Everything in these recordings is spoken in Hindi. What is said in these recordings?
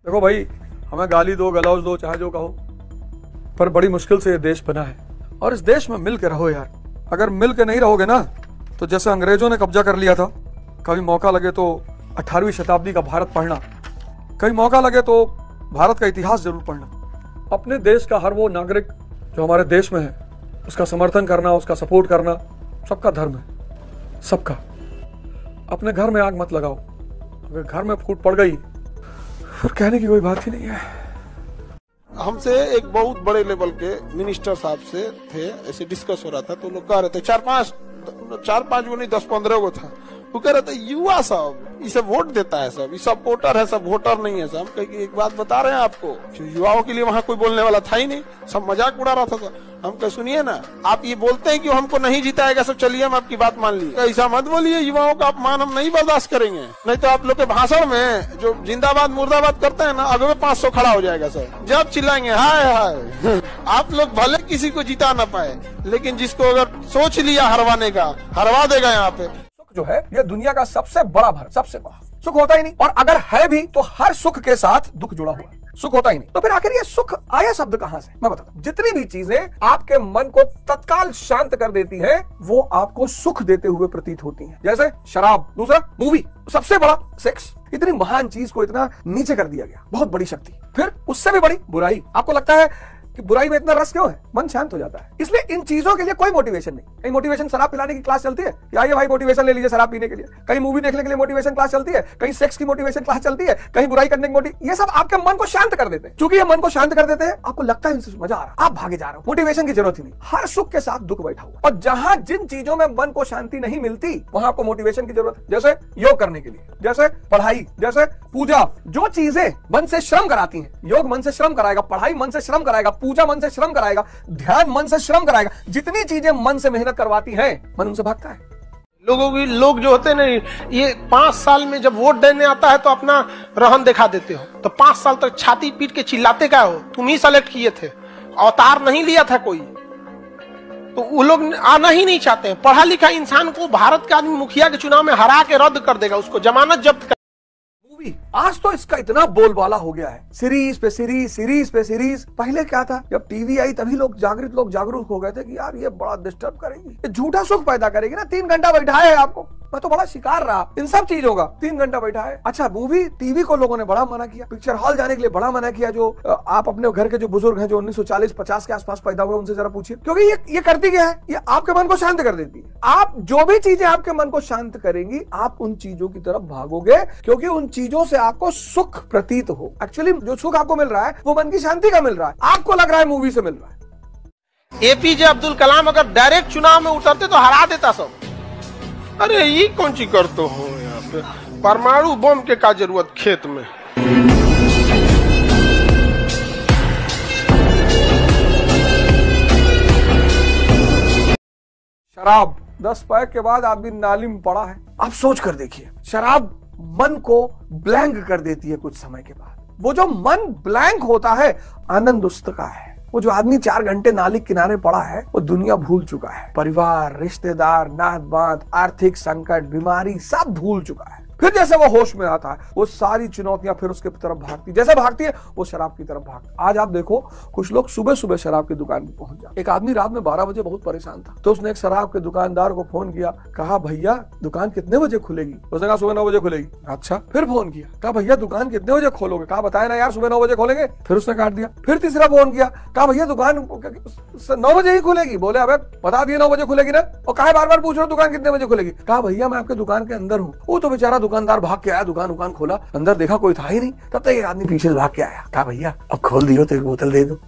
देखो भाई, हमें गाली दो, गलौज दो, चाहे जो कहो, पर बड़ी मुश्किल से ये देश बना है और इस देश में मिल के रहो यार। अगर मिल के नहीं रहोगे ना तो जैसे अंग्रेजों ने कब्जा कर लिया था, कभी मौका लगे तो 18वीं शताब्दी का भारत पढ़ना, कभी मौका लगे तो भारत का इतिहास जरूर पढ़ना। अपने देश का हर वो नागरिक जो हमारे देश में है उसका समर्थन करना, उसका सपोर्ट करना सबका धर्म है, सबका। अपने घर में आग मत लगाओ, अगर घर में फूट पड़ गई फिर कहने की कोई बात ही नहीं है। हमसे एक बहुत बड़े लेवल के मिनिस्टर साहब से थे, ऐसे डिस्कस हो रहा था, तो लोग कह रहे थे चार पांच वो नहीं 10-15 को था, वो कह रहे थे युवा सब इसे वोट देता है, सब इस सपोर्टर है, सब वोटर नहीं है। सब हम कहे एक बात बता रहे हैं आपको, युवाओं के लिए वहाँ कोई बोलने वाला था ही नहीं, सब मजाक उड़ा रहा था। हम कहे सुनिए ना, आप ये बोलते हैं कि हमको नहीं जिताएगा, सब चलिए हम आपकी बात मान लिए, ऐसा मत बोलिए, युवाओं का अपमान हम नहीं बर्दाश्त करेंगे। नहीं तो आप लोग के भाषण में जो जिंदाबाद मुर्दाबाद करते हैं ना, अगले 500 खड़ा हो जाएगा सर, जब चिल्लाएंगे हाय हाय। आप लोग भले किसी को जिता ना पाए, लेकिन जिसको अगर सोच लिया हरवाने का, हरवा देगा। यहाँ पे सुख जो है ये दुनिया का सबसे बड़ा भर, सबसे बड़ा सुख होता ही नहीं, और अगर है भी तो हर सुख के साथ दुख जुड़ा हुआ है, सुख होता ही नहीं। तो फिर आखिर ये सुख आया शब्द कहां से? मैं बताता हूं। जितनी भी चीजें आपके मन को तत्काल शांत कर देती हैं, वो आपको सुख देते हुए प्रतीत होती हैं। जैसे शराब, दूसरा मूवी, सबसे बड़ा सेक्स। इतनी महान चीज को इतना नीचे कर दिया गया, बहुत बड़ी शक्ति। फिर उससे भी बड़ी बुराई। आपको लगता है कि बुराई में इतना रस क्यों है? मन शांत हो जाता है। इसलिए इन चीजों के लिए कोई मोटिवेशन नहीं। कहीं मोटिवेशन शराब पिलाने की क्लास चलती है, आइए भाई मोटिवेशन ले लीजिए शराब पीने के लिए। कहीं मूवी देखने के लिए मोटिवेशन क्लास चलती है, कहीं सेक्स की मोटिवेशन क्लास चलती है, कहीं बुराई करने की ये सब आपके मन को शांत कर देते हैं। क्योंकि ये मन को शांत कर देते हैं, आपको लगता है इनसे मजा आ रहा है, आप भागे जा रहे हो। मोटिवेशन की जरूरत ही नहीं, हर सुख के साथ दुख बैठा हुआ। और जहां जिन चीजों में मन को शांति नहीं मिलती, वहां आपको मोटिवेशन की जरूरत है। जैसे योग करने के लिए, जैसे पढ़ाई, जैसे पूजा, जो चीजें मन से श्रम कराती हैं। योग मन से श्रम कराएगा, पढ़ाई मन से श्रम कराएगा, पूजा मन से श्रम कराएगा, ध्यान मन से श्रम कराएगा। जितनी चीजें मन से मेहनत करवाती हैं, मन उनसे भागता है। लोग जो होते हैं ना, ये 5 साल में जब वोट देने आता है तो अपना रहन दिखा देते हो, तो 5 साल तक छाती पीट के चिल्लाते क्या हो? तुम ही सेलेक्ट किए थे, अवतार नहीं लिया था कोई, तो वो लोग आना ही नहीं चाहते हैं। पढ़ा लिखा इंसान को भारत का आदमी मुखिया के चुनाव में हरा के रद्द कर देगा, उसको जमानत जब्त कर। आज तो इसका इतना बोलबाला हो गया है, सीरीज पे सीरीज, सीरीज पे सीरीज। पहले क्या था, जब टीवी आई तभी लोग जागरूक हो गए थे कि यार ये बड़ा डिस्टर्ब करेगी, ये झूठा सुख पैदा करेगी ना। 3 घंटा बैठा है आपको, मैं तो बड़ा शिकार रहा इन सब चीजों का। 3 घंटा बैठा है। अच्छा, मूवी टीवी को लोगों ने बड़ा मना किया, पिक्चर हॉल जाने के लिए बड़ा मना किया। जो आप अपने घर के जो बुजुर्ग हैं, जो 1940-50 के आसपास पैदा हुए, उनसे जरा पूछिए, क्योंकि ये करती क्या है, ये आपके मन को शांत कर देती है। आप जो भी चीजें आपके मन को शांत करेंगी, आप उन चीजों की तरफ भागोगे, क्योंकि उन चीजों से आपको सुख प्रतीत हो। एक्चुअली जो सुख आपको मिल रहा है वो मन की शांति का मिल रहा है, आपको लग रहा है मूवी से मिल रहा है। एपीजे अब्दुल कलाम अगर डायरेक्ट चुनाव में उतरते तो हरा देता सब। अरे ये कौन सी करते हो यहाँ पे, परमाणु बम के का जरूरत खेत में। शराब 10 पैक के बाद आदमी नाली में पड़ा है। आप सोच कर देखिए, शराब मन को ब्लैंक कर देती है कुछ समय के बाद। वो जो मन ब्लैंक होता है, आनंद उसका है। वो जो आदमी 4 घंटे नाली किनारे पड़ा है, वो दुनिया भूल चुका है। परिवार, रिश्तेदार, नात बात, आर्थिक संकट, बीमारी, सब भूल चुका है। फिर जैसे वो होश में आता है, वो सारी चुनौतियां फिर उसके तरफ भागती, जैसे भागती है वो शराब की तरफ भागती। आज आप देखो, कुछ लोग सुबह सुबह शराब की दुकान पे पहुंच जाते। एक आदमी रात में 12 बजे बहुत परेशान था, तो उसने एक शराब के दुकानदार को फोन किया, कहा भैया दुकान कितने बजे खुलेगी? उसने कहा सुबह 9 बजे खुलेगी। अच्छा, फिर फोन किया, कहा भैया दुकान कितने बजे खोलोगे? कहा बताया ना यार, सुबह 9 बजे खोलेंगे। फिर उसने काट दिया। फिर तीसरा फोन किया, कहा भैया दुकान 9 बजे ही खुलेगी। बोले अबे बता दिए 9 बजे खुलेगी ना, और कहा बार बार पूछ रहे हो दुकान कितने बजे खुलेगी? कहा भैया मैं आपके दुकान के अंदर हूँ। वो तो बेचारा दुकानदार भाग के आया, दुकान खोला, अंदर देखा कोई था ही नहीं। तब तक एक आदमी पीछे भाग के आया, कहा भैया अब खोल दियो तो एक बोतल दे दो।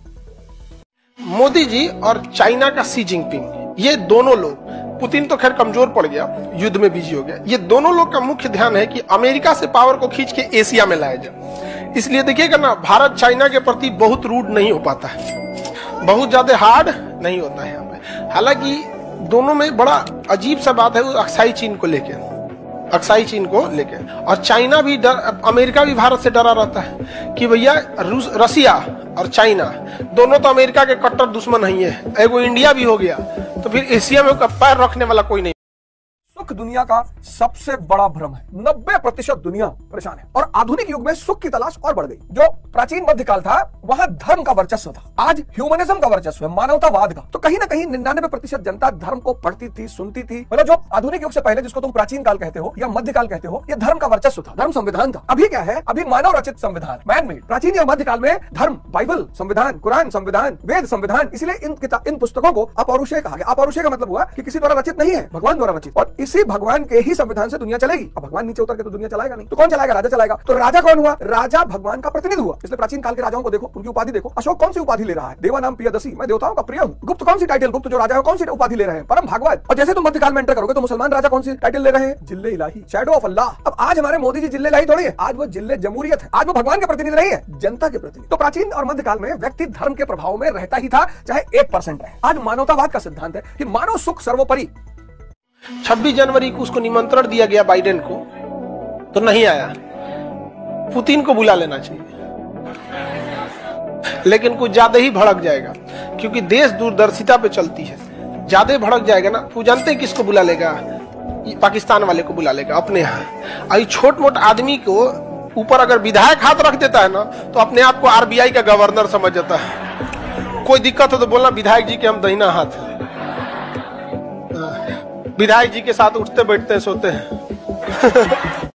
मोदी जी और चाइना का शी जिनपिंग, ये दोनों लोग, पुतिन तो खैर कमजोर पड़ गया, युद्ध में बिजी हो गया, ये दोनों लोग का मुख्य ध्यान है कि अमेरिका से पावर को खींच के एशिया में लाया जाए। इसलिए देखिएगा ना, भारत चाइना के प्रति बहुत रूड नहीं हो पाता है, बहुत ज्यादा हार्ड नहीं होता है यहाँ पे। हालांकि दोनों में बड़ा अजीब सा बात है, वो अक्साई चीन को लेके, और चाइना भी अमेरिका भी भारत से डरा रहता है कि भैया रसिया और चाइना दोनों तो अमेरिका के कट्टर दुश्मन नहीं है, एगो इंडिया भी हो गया तो फिर एशिया में पैर रखने वाला कोई नहीं। सुख दुनिया का सबसे बड़ा भ्रम है। 90% दुनिया परेशान है और आधुनिक युग में सुख की तलाश और बढ़ गई। जो प्राचीन मध्यकाल था वहां धर्म का वर्चस्व था, आज ह्यूमनिज्म का वर्चस्व है, मानवतावाद का। तो कहीं ना कहीं 99% जनता धर्म को पढ़ती थी, सुनती थी। मतलब जो आधुनिक युग से पहले, जिसको तुम प्राचीन काल कहते हो या मध्यकाल कहते हो, ये धर्म का वर्चस्व था, धर्म संविधान था। अभी क्या है, अभी मानव रचित संविधान, मैन मेड। प्राचीन या मध्यकाल में धर्म, बाइबल संविधान, कुरान संविधान, वेद संविधान, इसलिए इन पुस्तकों को अपौरुषेय कहा गया। अपौरुषेय का मतलब हुआ कि किसी द्वारा रचित नहीं है, भगवान द्वारा रचित, और इसी भगवान के ही संविधान से दुनिया चलेगी। अब भगवान नीचे उतर के तो दुनिया चलाएगा नहीं, तो कौन चलाएगा? राजा चलाएगा। तो राजा कौन हुआ? राजा भगवान का प्रतिनिधि हुआ। इसलिए प्राचीन काल के राजाओं को देखो, उनकी उपाधि देखो। अशोक कौन सी उपाधि ले रहा है? देवा नाम प्रियदसी, मैं देवताओं का प्रिय हूँ। गुप्त कौन सी टाइटल, गुप्त जो राजा है कौन सी उपाधि ले रहे हैं? परम भागवत। और जैसे तुम मध्यकाल में एंटर करोगे तो मुसलमान राजा कौन सी टाइटल ले रहे हैं? जिल्ले इलाही, शैडो ऑफ अल्लाह। अब आज हमारे मोदी जी जिल्ले इलाही थोड़ी है, आज वो जिल्ले जमहूरियत है। आज वो भगवान के प्रतिनिधि नहीं है, जनता के प्रतिनिधि। तो प्राचीन और मध्यकाल में व्यक्ति धर्म के प्रभाव में रहता ही था, चाहे 1% रहे। आज मानवतावाद का सिद्धांत है कि मानव सुख सर्वोपरि। 26 जनवरी को उसको निमंत्रण दिया गया बाइडेन को, तो नहीं आया। पुतिन को बुला लेना चाहिए, लेकिन कुछ ज्यादा ही भड़क जाएगा, क्योंकि देश दूरदर्शिता पे चलती है। ज्यादा भड़क जाएगा ना, वो जानते हैं किसको बुला लेगा? पाकिस्तान वाले को बुला लेगा अपने यहाँ। और छोट मोट आदमी को ऊपर अगर विधायक हाथ रख देता है ना, तो अपने आप को आरबीआई का गवर्नर समझ जाता है। कोई दिक्कत हो तो बोलना विधायक जी के हम दाहिना हाथ है। विधायक जी के साथ उठते बैठते सोते हैं।